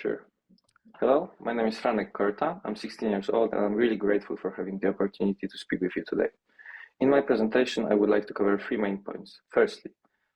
Sure. Hello, my name is Franciszek Korta. I'm 16 years old and I'm really grateful for having the opportunity to speak with you today. In my presentation, I would like to cover three main points. Firstly,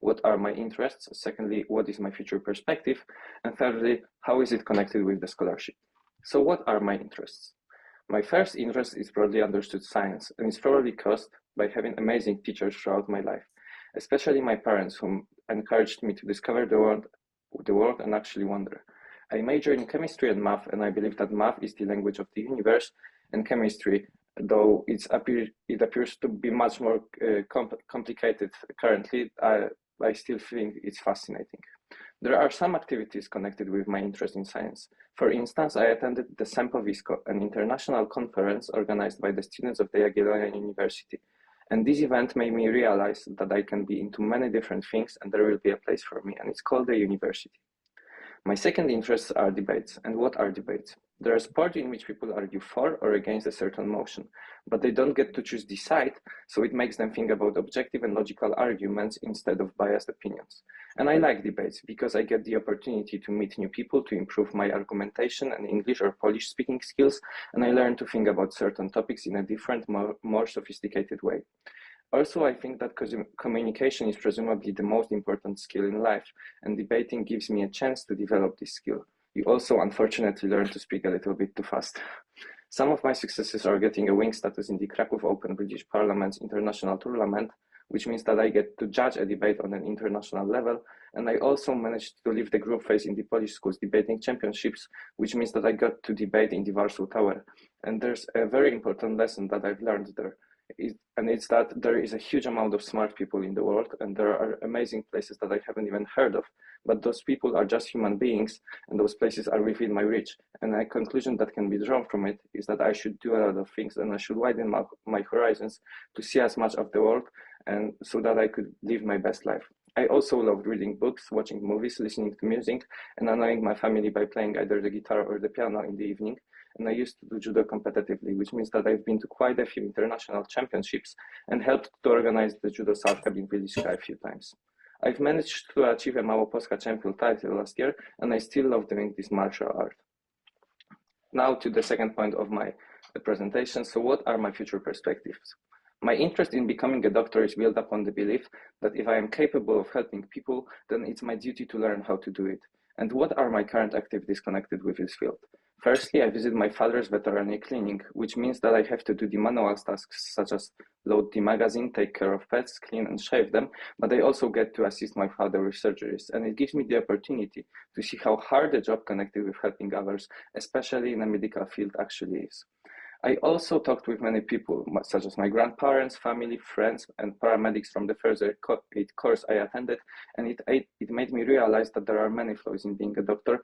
what are my interests? Secondly, what is my future perspective? And thirdly, how is it connected with the scholarship? So what are my interests? My first interest is broadly understood science, and it's probably caused by having amazing teachers throughout my life, especially my parents, whom encouraged me to discover the world and actually wonder. I majored in chemistry and math, and I believe that math is the language of the universe, and chemistry, though it appears to be much more complicated currently, I still think it's fascinating. There are some activities connected with my interest in science. For instance, I attended the Sempovisko, an international conference organized by the students of the Jagiellonian University. And this event made me realize that I can be into many different things and there will be a place for me, and it's called the university. My second interests are debates. And what are debates? They're a sport in which people argue for or against a certain motion, but they don't get to choose the side, so it makes them think about objective and logical arguments instead of biased opinions. And I like debates because I get the opportunity to meet new people, to improve my argumentation and English or Polish speaking skills, and I learn to think about certain topics in a different, more sophisticated way. Also, I think that communication is presumably the most important skill in life, and debating gives me a chance to develop this skill. You also, unfortunately, learn to speak a little bit too fast. Some of my successes are getting a wing status in the Krakow Open British Parliament's international tournament, which means that I get to judge a debate on an international level, and I also managed to leave the group phase in the Polish schools debating championships, which means that I got to debate in the Warsaw Tower. And there's a very important lesson that I've learned there. And it's that there is a huge amount of smart people in the world, and there are amazing places that I haven't even heard of, but those people are just human beings, and those places are within my reach. And a conclusion that can be drawn from it is that I should do a lot of things, and I should widen my horizons to see as much of the world, and so that I could live my best life. I also loved reading books, watching movies, listening to music, and annoying my family by playing either the guitar or the piano in the evening. And I used to do judo competitively, which means that I've been to quite a few international championships and helped to organize the Judo South Cabin Village a few times. I've managed to achieve a Małopolska champion title last year, and I still love doing this martial art. Now to the second point of my presentation. So what are my future perspectives? My interest in becoming a doctor is built upon the belief that if I am capable of helping people, then it's my duty to learn how to do it. And what are my current activities connected with this field? Firstly, I visit my father's veterinary clinic, which means that I have to do the manual tasks such as load the magazine, take care of pets, clean and shave them, but I also get to assist my father with surgeries, and it gives me the opportunity to see how hard the job connected with helping others, especially in the medical field, actually is. I also talked with many people, such as my grandparents, family, friends, and paramedics from the first aid course I attended, and it made me realize that there are many flaws in being a doctor.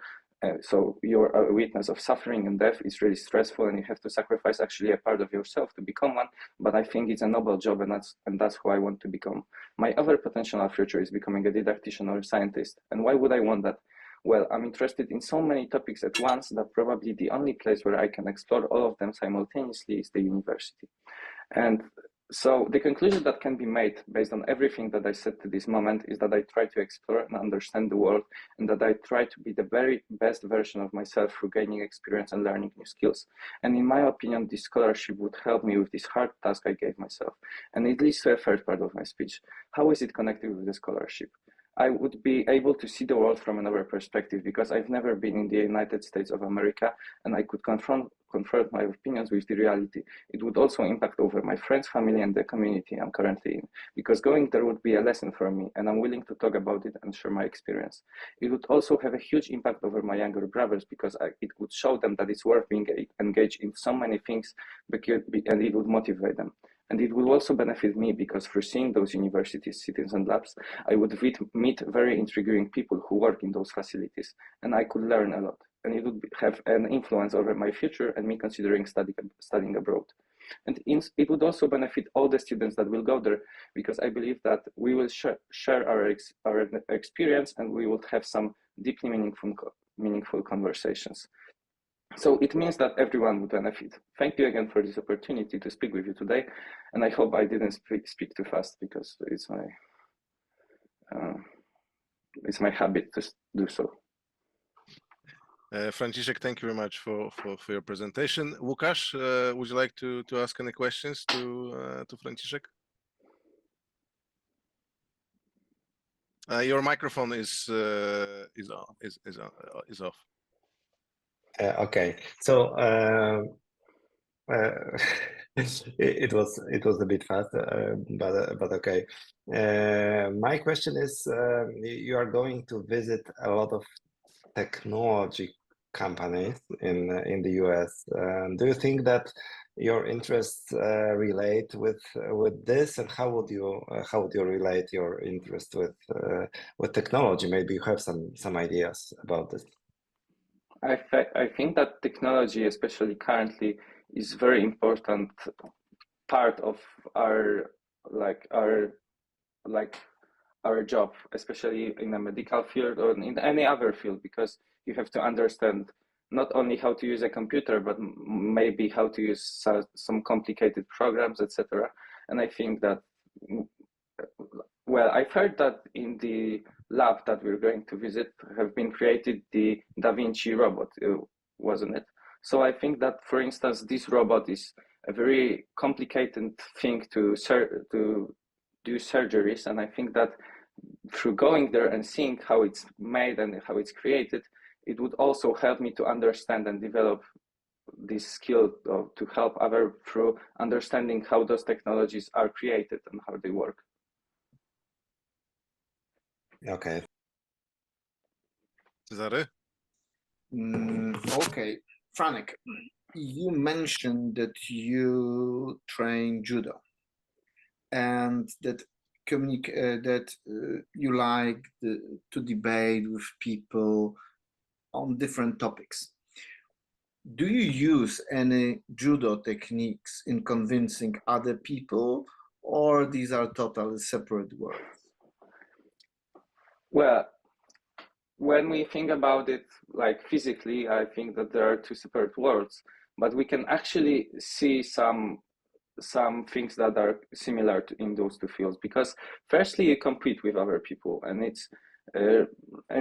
So you're a witness of suffering and death. It's really stressful, and you have to sacrifice actually a part of yourself to become one. But I think it's a noble job, and that's who I want to become. My other potential future is becoming a didactician or a scientist. And why would I want that? Well, I'm interested in so many topics at once that probably the only place where I can explore all of them simultaneously is the university. And so the conclusion that can be made based on everything that I said to this moment is that I try to explore and understand the world, and that I try to be the very best version of myself through gaining experience and learning new skills. And in my opinion, this scholarship would help me with this hard task I gave myself. And it leads to a third part of my speech. How is it connected with the scholarship? I would be able to see the world from another perspective because I've never been in the United States of America, and I could confront my opinions with the reality. It would also impact over my friends, family, and the community I'm currently in, because going there would be a lesson for me, and I'm willing to talk about it and share my experience. It would also have a huge impact over my younger brothers because it would show them that it's worth being engaged in so many things, and it would motivate them. And it will also benefit me because through seeing those universities, cities, and labs, I would meet very intriguing people who work in those facilities, and I could learn a lot. And it would have an influence over my future and me considering studying abroad. And it would also benefit all the students that will go there, because I believe that we will share our experience, and we will have some deeply meaningful conversations. So it means that everyone would benefit. Thank you again for this opportunity to speak with you today, and I hope I didn't speak too fast because it's my habit to do so. Franciszek, thank you very much for your presentation. Łukasz, would you like to ask any questions to Franciszek? Your microphone is off. Okay, so it was a bit fast, but okay. My question is, you are going to visit a lot of technology companies in the US. Do you think that your interests relate with this, and how would you relate your interest with technology? Maybe you have some ideas about this. I think that technology, especially currently, is very important part of our job, especially in the medical field or in any other field, because you have to understand not only how to use a computer, but maybe how to use some complicated programs, etc. And I think that, well, I've heard that in the lab that we're going to visit have been created the Da Vinci robot, wasn't it? So I think that, for instance, this robot is a very complicated thing to do surgeries, and I think that through going there and seeing how it's made and how it's created, it would also help me to understand and develop this skill to help others through understanding how those technologies are created and how they work. Okay. Cezary? Okay, Franek, you mentioned that you train judo and that you like to debate with people on different topics. Do you use any judo techniques in convincing other people, or these are totally separate words? Well, when we think about it like physically, I think that there are two separate worlds, but we can actually see some things that are similar in those two fields, because firstly you compete with other people, and it's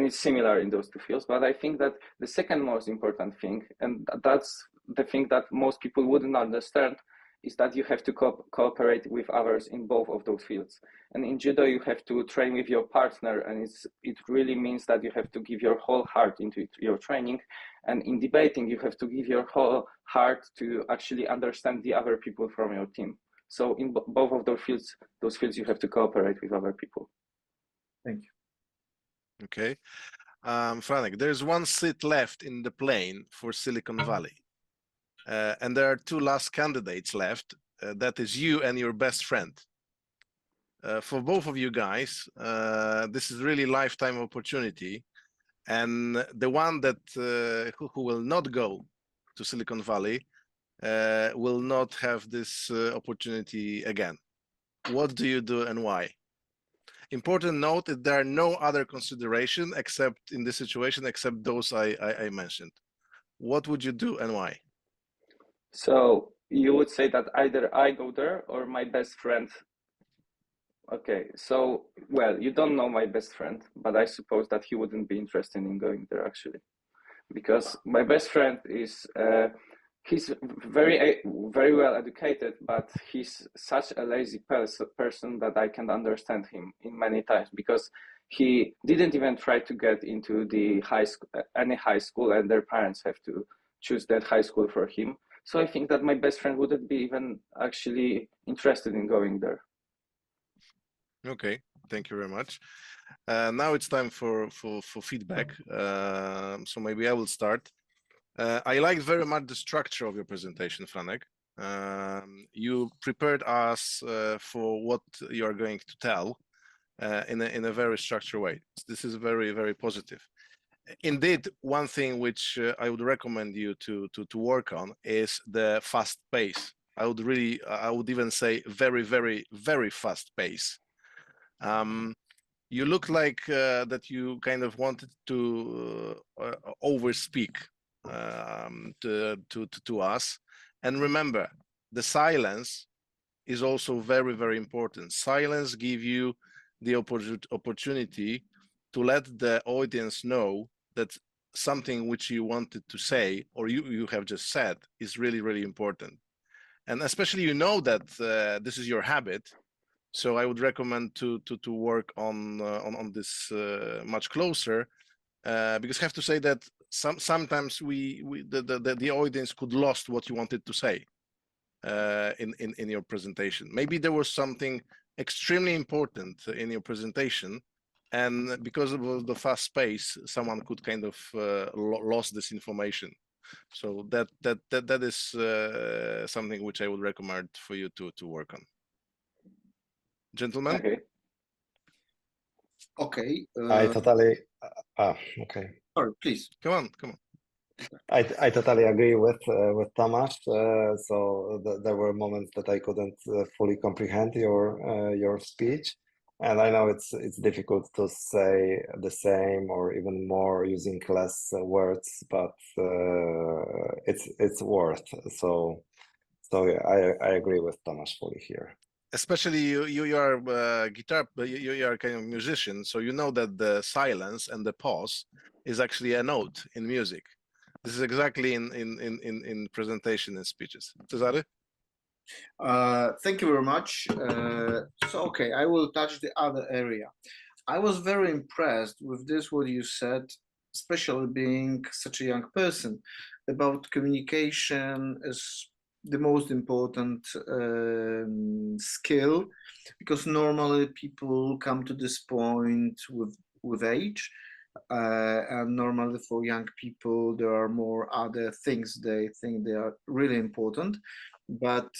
similar in those two fields. But I think that the second most important thing, and that's the thing that most people wouldn't understand, is that you have to cooperate with others in both of those fields. And in judo you have to train with your partner, and it really means that you have to give your whole heart into your training. And in debating you have to give your whole heart to actually understand the other people from your team. So in both of those fields you have to cooperate with other people. Thank you. Okay. Franek, there's one seat left in the plane for Silicon Valley. And there are two last candidates left. That is you and your best friend. For both of you guys, this is really lifetime opportunity. And the one that who will not go to Silicon Valley will not have this opportunity again. What do you do and why? Important note that there are no other consideration except in this situation, except those I mentioned. What would you do and why? So you would say that either I go there or my best friend. Okay, so, well, you don't know my best friend, but I suppose that he wouldn't be interested in going there actually, because my best friend is, he's very well educated, but he's such a lazy person that I can understand him in many times, because he didn't even try to get into the any high school, and their parents have to choose that high school for him. So I think that my best friend wouldn't be even actually interested in going there. Okay, thank you very much. Now it's time for feedback. So maybe I will start. I liked very much the structure of your presentation, Franek. You prepared us for what you are going to tell in a very structured way. This is very, very positive. Indeed, one thing which I would recommend you to work on is the fast pace. I would even say very, very, very fast pace. You look like that you kind of wanted to overspeak to us. And remember, the silence is also very, very important. Silence gives you the opportunity to let the audience know that something which you wanted to say or you have just said is really, really important. And especially, you know that this is your habit. So I would recommend to work on this much closer, because I have to say that sometimes the audience could lost what you wanted to say in your presentation. Maybe there was something extremely important in your presentation, and because of the fast pace, someone could kind of lost this information. So that is something which I would recommend for you to work on. Gentlemen? Okay. Okay. I totally. Okay. Sorry, please. Come on. I totally agree with Tomasz. So there were moments that I couldn't fully comprehend your speech, and I know it's difficult to say the same or even more using less words, but it's worth. So yeah, I agree with Tomasz fully here. Especially you are guitar, you are kind of musician, so you know that the silence and the pause is actually a note in music. This is exactly in presentation and speeches. Cezary? Thank you very much. So, okay, I will touch the other area. I was very impressed with this, what you said, especially being such a young person, about communication as the most important skill, because normally people come to this point with age. And normally for young people, there are more other things they think they are really important. But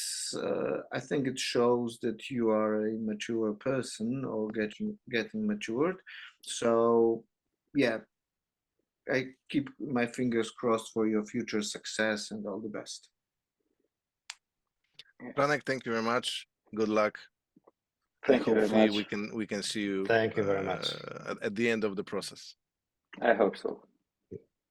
I think it shows that you are a mature person or getting matured. So yeah, I keep my fingers crossed for your future success and all the best. Franek, thank you very much. Good luck. Thank you very Hopefully much. we can see you. Thank you very much. At the end of the process. I hope so.